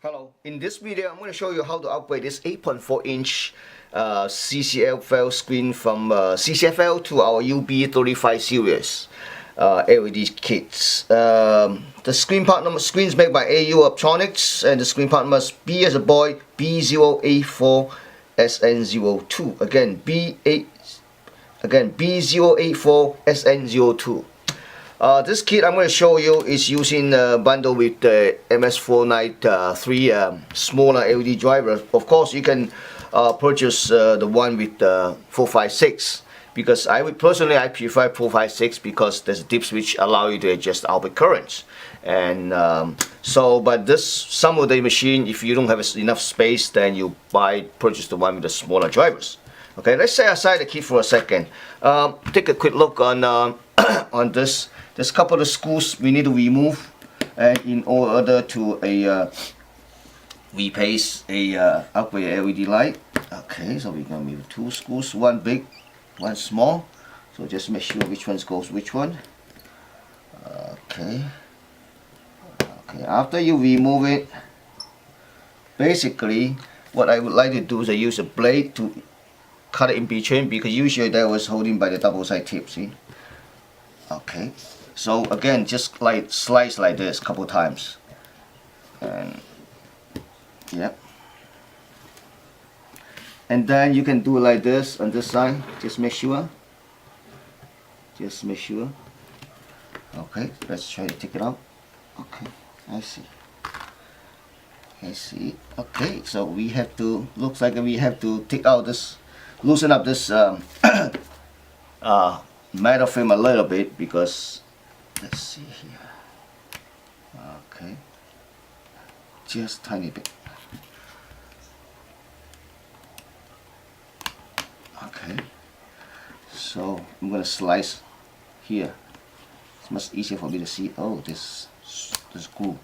Hello, in this video I'm going to show you how to upgrade this 8.4-inch CCFL screen from CCFL to our UB35 series LED kits. The screen part number screens made by AU Optronics, and the screen part must B as a boy B084SN02. Again B084SN02. This kit I'm going to show you is using bundle with the MS493 smaller LED driver. Of course, you can purchase the one with 456, because I prefer 456 because there's a dip switch allow you to adjust output currents. And but some of the machine, if you don't have enough space, then you purchase the one with the smaller drivers. Okay, let's set aside the kit for a second. Take a quick look on on this. There's a couple of screws we need to remove, and in order to replace a upgrade LED light. Okay, so we're gonna move two screws, one big, one small. So just make sure which one goes which one. Okay. After you remove it, basically what I would like to do is I use a blade to cut it in between, because usually that was holding by the double side tip. See? Okay. So again, just like slice like this a couple times, and yep. And then you can do it like this on this side. Just make sure. Okay, let's try to take it out. Okay, I see. Okay, so we have to, looks like we have to take out this, loosen up this metal film a little bit, because let's see here. Okay, just tiny bit. Okay, so I'm gonna slice here. It's much easier for me to see. Oh, this screw.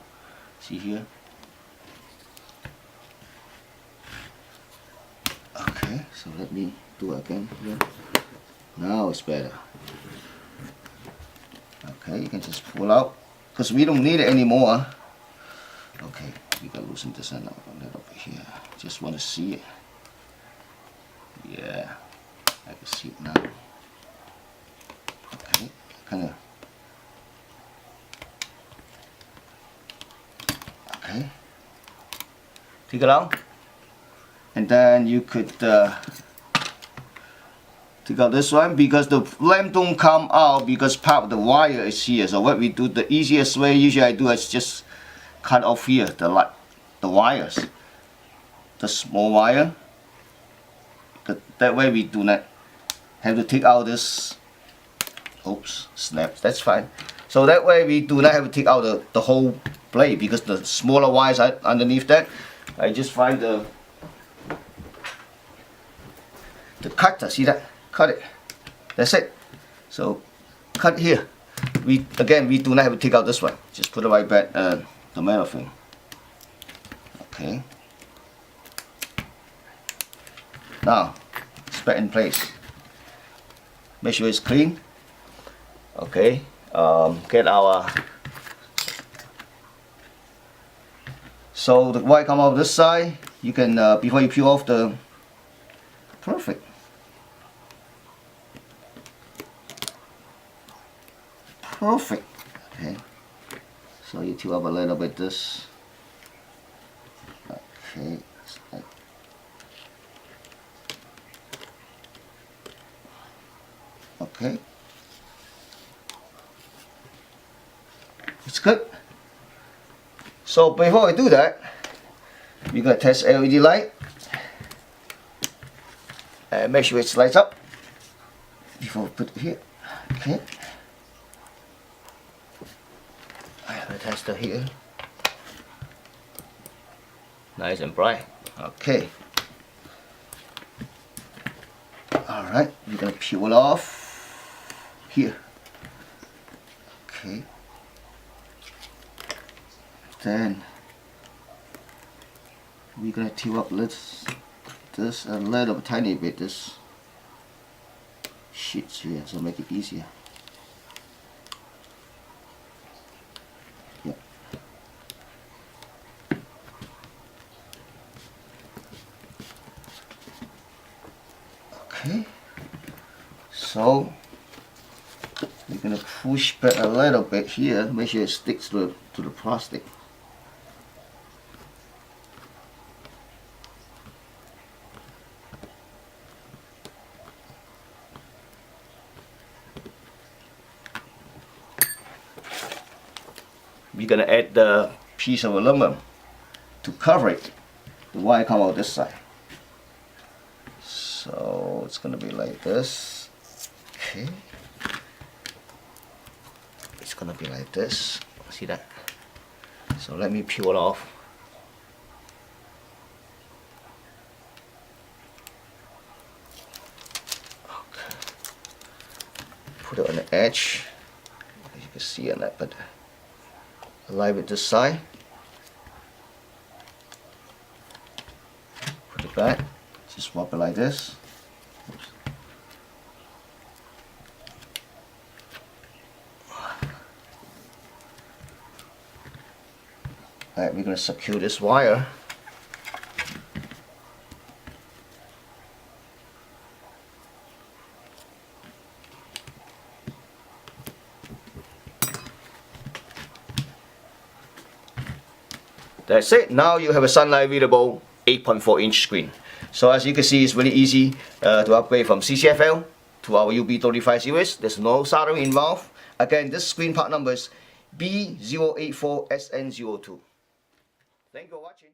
See here. Okay, so let me do it again here. Now it's better. Okay, you can just pull out, because we don't need it anymore. Okay, we can loosen this end up a little bit here. Just want to see it. Yeah, I can see it now. Okay, kind of. Okay, take it out, and then you could take out this one, because the lamp don't come out because part of the wire is here. So what we do, the easiest way usually I do is just cut off here the wires, the small wire. That way we do not have to take out this. Oops, snap. That's fine. So that way we do not have to take out the whole blade, because the smaller wires are underneath that. I just find the cutter. See that? Cut it. That's it. So cut here. We do not have to take out this one. Just put it right back the metal film. Okay. Now it's back in place. Make sure it's clean. Okay. Get our. So the wire come out this side. You can before you peel off the. Perfect. Perfect. Okay, so you tube up a little bit this. Okay, okay, it's good. So before I do that, we're gonna test LED light and make sure it lights up before we put it here. Okay. I have a tester here. Nice and bright. Okay. Alright, we're gonna peel off here. Okay. Then we're gonna tube up this a little tiny bit, this sheets here, so make it easier. So we're gonna push back a little bit here, make sure it sticks to the plastic. We're gonna add the piece of aluminum to cover it. The wire come out this side. So it's gonna be like this. Okay. It's gonna be like this. See that? So let me peel it off. Okay. Put it on the edge. As you can see on that, but align with this side. Put it back. Just swap it like this. Oops. Alright, we're going to secure this wire. That's it. Now you have a sunlight readable 8.4-inch screen. So as you can see, it's really easy to upgrade from CCFL to our UB35 series. There's no soldering involved. Again, this screen part number is B084SN02. Thank you for watching.